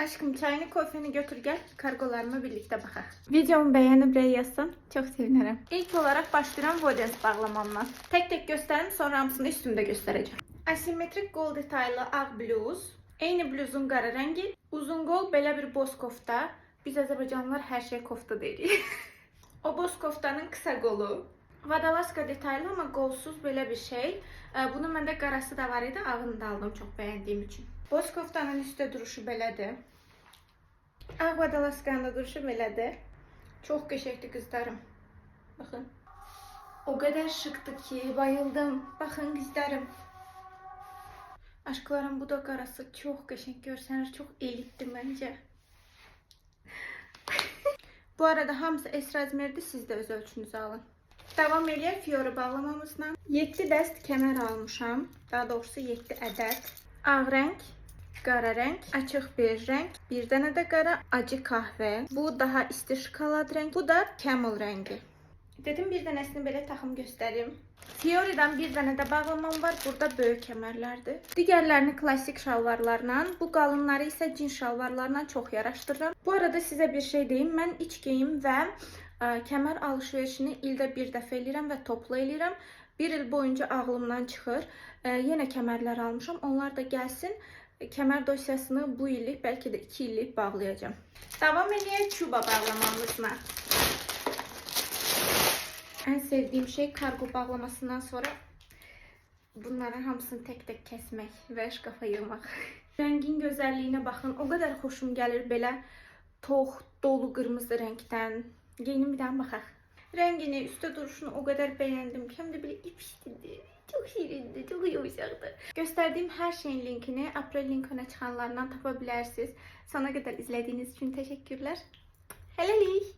Aşkım çayını kofeni götür gel. Kargolarımı birlikte bakalım. Videomu beğenip yazsan çok sevinirim. İlk olarak başlayıram Vodens bağlamamla. Tek tek göstereyim sonra hamısını üstümde göstereceğim. Asimetrik qol detaylı ağ bluz. Eyni bluzun qara rengi. Uzun qol belə bir boz kofta. Biz Azərbaycanlılar hər şey kofta deyirik. O boz koftanın kısa qolu. Vadalaska detaylı ama qolsuz belə bir şey. Bunun məndə qarası da var idi. Ağını da aldım çok beğendiğim için. Boz koftanın üstə duruşu belədir. Ağ vadalaskanın da duruşu belədir. Çox qəşəngdir qızlarım. Baxın. O qədər şıqdır ki, bayıldım. Baxın qızlarım. Aşklarım bu da qarası çox qəşəng görsənir. Çox elitdir məncə. Bu arada hamısı esrazmerdir. Siz də öz ölçünüzü alın. Davam eləyək Fiora bağlamamızla. 7 dəst kəmər almışam. Daha doğrusu 7 ədəd. Ağ rəng, qara rəng, açıq bej rəng, bir dənə də qara, acı kahve. Bu daha isti şokolad rəng. Bu da camel rəngi. Dedim bir dənəsini belə taxım göstərim. Fiora'dan bir dənə də bağlamam var. Burada böyük kəmərlərdir. Digərlərini klasik şalvarlarla, bu qalınları isə cins şalvarlarla çox yaraşdırıram. Bu arada sizə bir şey deyim. Mən iç geyim və kəmər alışverişini ildə bir dəfə eləyirəm və toplu eləyirəm. Bir il boyunca ağlımdan çıxır. Yenə kəmərlər almışam. Onlar da gəlsin. Kəmər dosyasını bu illik, bəlkə də 2 illik bağlayacağım. Davam edək çuba bağlamamızla. En sevdiğim şey kargo bağlamasından sonra bunların hamısını tek tek kesmek ve şkafa yığmaq. Rəngin gözəlliyinə baxın. O qədər xoşum gəlir belə tox, dolu qırmızı rəngdən. Geyinim bir daha baxaq. Rəngini, üstə duruşunu o qədər bəyəndim ki, həm də belə ipişdir. Çok şirindir, çok yumuşaqdır. Göstərdiyim hər şeyin linkini April link öne çıxanlarından tapa bilərsiniz. Sona qədər izlədiyiniz üçün təşəkkürlər. Hələlik.